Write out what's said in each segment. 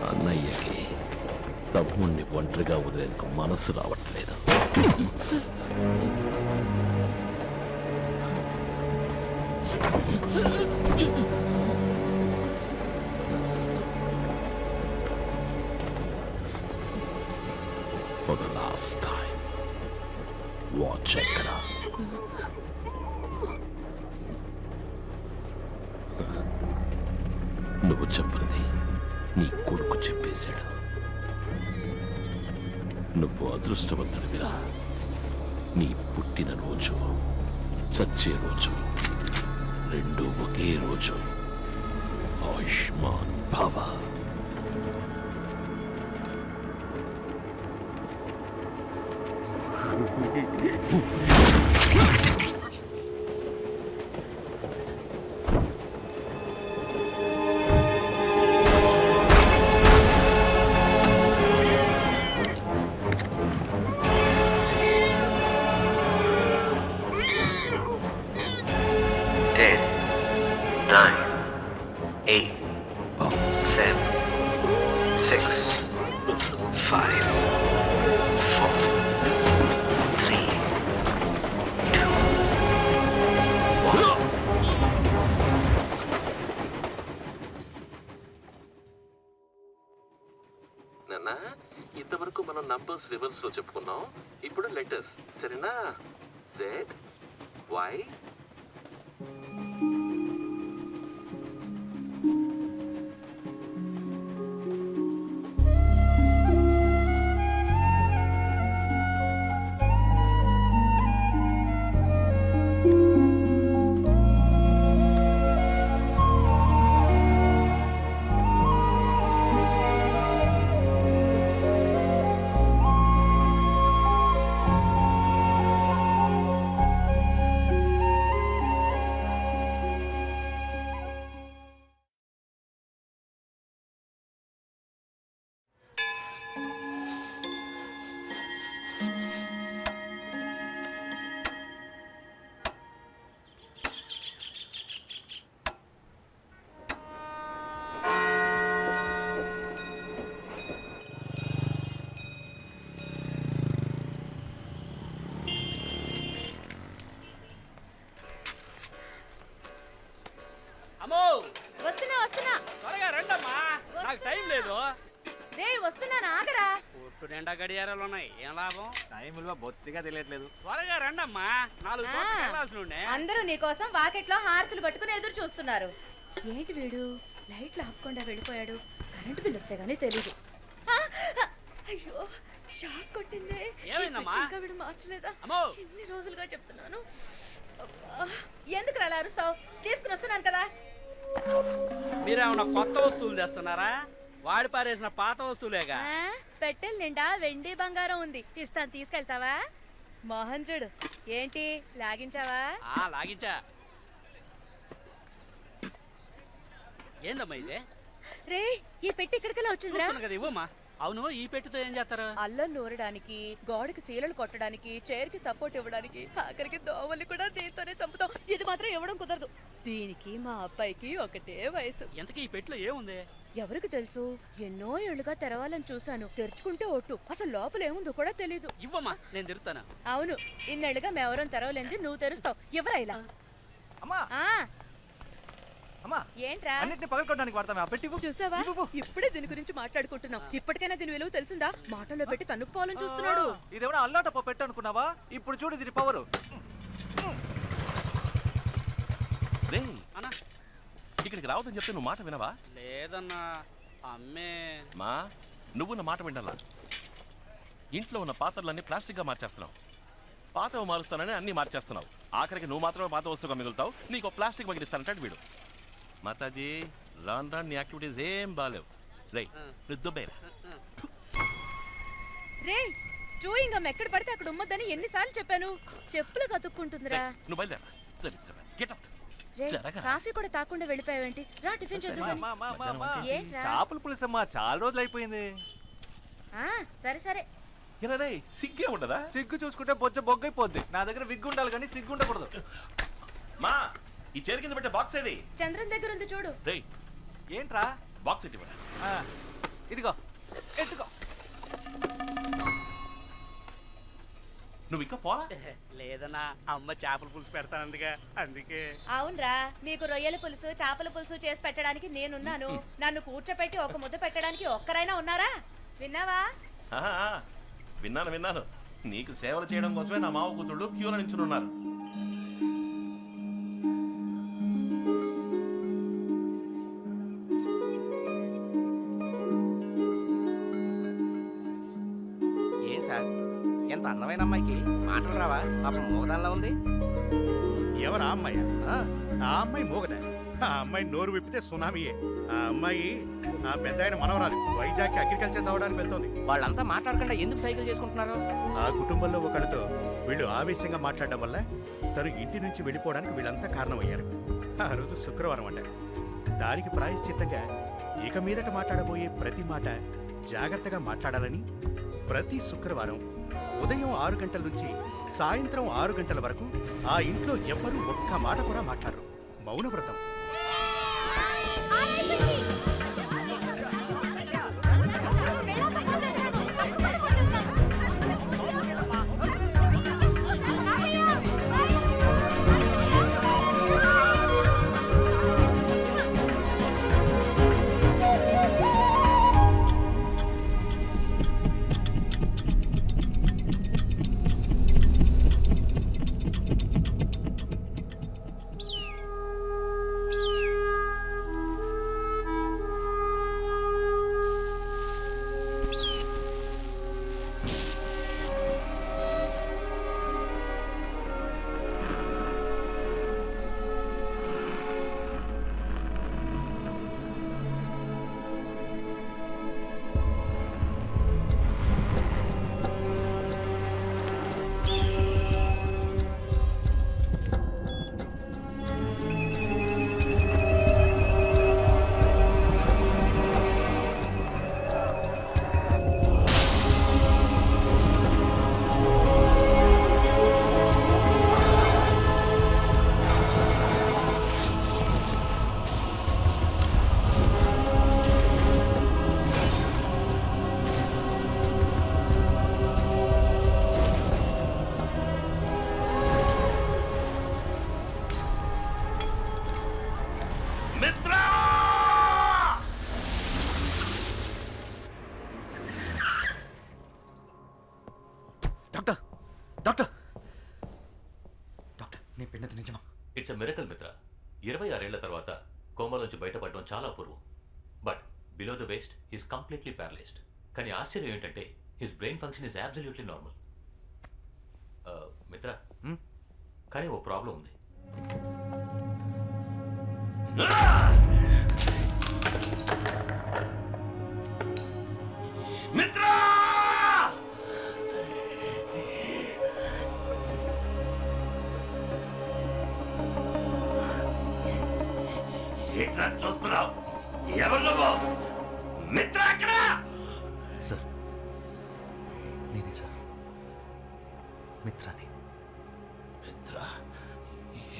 అన్నయ్యకి తమ్ముణ్ణి ఒంటరిగా వదిలేందుకు మనసు రావట్లేదు. For the last time, watch ఎక్కడ. నువ్వు చెప్పినది నీ కొడుకు చెప్పేశాడు. నువ్వు అదృష్టవంతుడివిరా. నీ పుట్టిన రోజు, చచ్చే రోజు రెండు ఒకే రోజు. ఆయుష్మాన్ భవ. ఇంతవరకు మనం నంబర్స్ రివర్స్ లో చెప్పుకున్నాం. ఇప్పుడు లెటర్స్, సరేనా? జెడ్ వై వస్తున్నా వస్తున్నా. త్వరగా రండమ్మా, నాకు టైం లేదు. రే వస్తున్నా, ఆగరా. పొట్టు నిండా గడియారాలు ఉన్నాయి, ఏం లాభం? టైం విలువ బొత్తిగా తెలియట్లేదు. త్వరగా రండమ్మా, 4 చోట్ల వెళ్ళాల్సి ఉండే. అందరూ నీకోసం వాకెట్లో హారతులు పట్టుకుని ఎదురు చూస్తున్నారు. ఏంటి వీడు లైట్లు ఆపకుండా వెళ్ళిపోయాడు? కరెంటు బిల్ వస్తే గానీ తెలీదు. అయ్యో షాక్ కొట్టిందే. ఏమైందమ్మా? ఇంకా వీడు మార్చలేదా? అమ్మో, ఎన్ని రోజులుగా చెప్తున్నాను. ఎందుకు అలా అరుస్తావు? తీసుకుని వస్తున్నాను కదా. మీరేమన్నా కొత్త వస్తువులు తెస్తున్నారా? వాడి పారేసిన పాత వస్తువులేగా. పెట్టెల నిండా వెండి బంగారం ఉంది, ఇస్తాను, తీసుకెళ్తావా? మోహన్ చూడు, ఏంటి లాగించావా? లాగించా. ఏందమ్మా ఇదే? రే ఈ పెట్టి ఇక్కడికెలా వచ్చిందిరా? కదా, ఇవ్వమ్మా. అవును, ఈ పెట్టితో ఏం చేస్తారు? అల్లం నూరడానికి, గోడకి సీలలు కొట్టడానికి, చైర్ కి సపోర్ట్ ఇవ్వడానికి, ఆఖరికి దోవల్ని కూడా దీంతోనే చంపుతాం. ఇది మాత్రం ఇవ్వడం కుదరదు. దీనికి మా అబ్బాయికి ఒకటే వయసు. ఎంతకీ ఈ పెట్టిలో ఏముంది? ఎవరికి తెలుసు? ఎన్నో ఏళ్లుగా తెరవాలని చూశాను, తెరుచుకుంటే ఒట్టు. అసలు లోపల ఏముందో కూడా తెలీదు. ఇవ్వమ్మా, నేను తెరుస్తాను. అవును, ఇన్నేళ్లుగా మేవరం తెరవలేంది నువ్వు తెరుస్తావు. ఎవరా ఇలా? అమ్మా అమ్మా, ఏంట్రా? అన్నిటిని పగలకొట్టడానికి వాడతామే ఆ పెట్టి. చూసావా, ఇప్పుడే దీని గురించి మాట్లాడుకుంటున్నాం. ఇప్పటికైనా దీని విలువ తెలిసిందా? మాటల్లో పెట్టి తన్నుకుపోవాలని చూస్తున్నాడు. ఇదేమన్నా అల్లాటప్ప పెట్టు అనుకున్నావా? ఇప్పుడు చూడు దీని పవరు. అన్నా, ఇక్కడికి రావద్దని చెప్తే నువ్వు మాట వినవా? లేదన్నా, అమ్మే. మా నువ్వు నా మాట విండాలా? ఇంట్లో ఉన్న పాత్రలన్నీ ప్లాస్టిక్గా మార్చేస్తున్నావు. పాతవి మారుస్తానని అన్నీ మార్చేస్తున్నావు. ఆఖరికి నువ్వు మాత్రమే పాత వస్తువుగా మిగులుతావు. నీకు ప్లాస్టిక్ మిగిలిస్తానంటాడు వీడు. మాతాజీ, రాన్ రాన్ నీ యాక్టివిటీస్ ఏం బాలేవు. రే దుబ్బేరా. రే చూయింగ్ గమ్ ఎక్కడ పడితే అక్కడ ఉమ్మద్దని ఎన్నిసార్లు చెప్పాను? చెప్పులు కతుక్కుంటుందిరా. నువ్వు బయలుదేరా. Get out. కాఫీ కూడా తాకుండా వెళ్ళిపోయావేంటి? రా టిఫిన్ చేద్దాం. చేపల పులుసు అమ్మా, చాలా రోజులు అయిపోయింది. సరే సరే. సిగ్గే ఉండదా? సిగ్గు చూసుకుంటే బొజ్జ బొగ్గైపోద్ది. నా దగ్గర విగ్గు ఉండాలి కానీ సిగ్గు ఉండకూడదు. మా ఈ చైర్ కింద పెట్టే బాక్స్ ఏది? చంద్రన్ దగ్గర ఉంది చూడు. రేయ్ ఏంట్రా బాక్స్ ఇటు. ఇదిగో ఎత్తుకో. నువ్వు ఇంకా పోలా? లేదన్నా, అమ్మ చేపల పులుసు పెడతానందుగా, అందుకే. అవునరా, మీకు రొయ్యల పులుసు చేపల పులుసు చేసి పెట్టడానికి నేనున్నాను. నన్ను కూర్చోపెట్టి ఒక ముద్ద పెట్టడానికి ఒక్కరైనా ఉన్నారా? విన్నావా? ఆహా, విన్నాను. నీకు సేవలు చేయడం కోసమే నా మావ కూతుళ్ళు క్యూలో నించున్నారు. ఏ సార్, ఎంత అందమైన అమ్మాయికి మాటలు రావా? పాపం మూగదానిలా ఉంది. ఎవరా అమ్మాయి? ఆ, ఆ అమ్మాయి మూగదా? ఆ అమ్మాయి నోరు విప్పితే సునామీయే. ఆ అమ్మాయి ఆ పెద్ద ఆయన మనవరాలు. వైజాగ్ అగ్రికల్చర్ చదవడానికి వెళ్తోంది. వాళ్ళంతా మాట్లాడకుండా ఎందుకు సైకిల్ చేసుకుంటున్నారు? ఆ కుటుంబంలో ఒకరితో వీళ్ళు ఆవేశంగా మాట్లాడడం వల్ల తను ఇంటి నుంచి వెళ్ళిపోవడానికి వీళ్ళంతా కారణమయ్యారు. ఆ రోజు శుక్రవారం అంట. దానికి ప్రాయశ్చిత్తంగా ఇక మీదట మాట్లాడబోయే ప్రతి మాట జాగ్రత్తగా మాట్లాడాలని ప్రతి శుక్రవారం ఉదయం 6 గంటల నుంచి సాయంత్రం 6 గంటల వరకు ఆ ఇంట్లో ఎవ్వరూ ఒక్క మాట కూడా మాట్లాడరు. మౌనవ్రతం. ఇట్స్ మిరకల్ మిత్ర. 26 ఏళ్ల తర్వాత కోమాలోంచి బయటపడడం చాలా అపూర్వం. But below the waist he's completely paralysed. కానీ ఆశ్చర్యం ఏంటంటే his brain function is absolutely normal. మిత్ర, కానీ ఓ ప్రాబ్లం ఉంది. మిత్రా! ఏంట్రా చూస్తున్నావు? ఎవరు నువ్వు? మిత్ర అక్కడ! సార్, నేనే సార్, మిత్రాని. మిత్ర,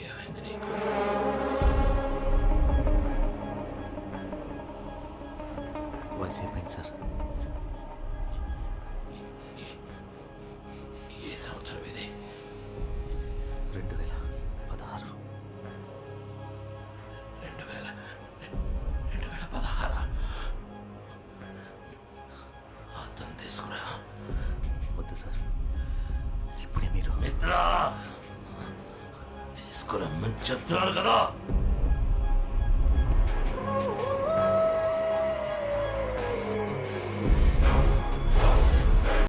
ఏమైంది నీకు? వయసు అయిపోయింది సార్. ఏ సంవత్సరం ఇది? 2016. 2016. అర్థం తీసుకురా. వద్దు సార్, ఇప్పుడే మీరు. మిత్ర, తీసుకురమ్మని చెప్తున్నాను కదా.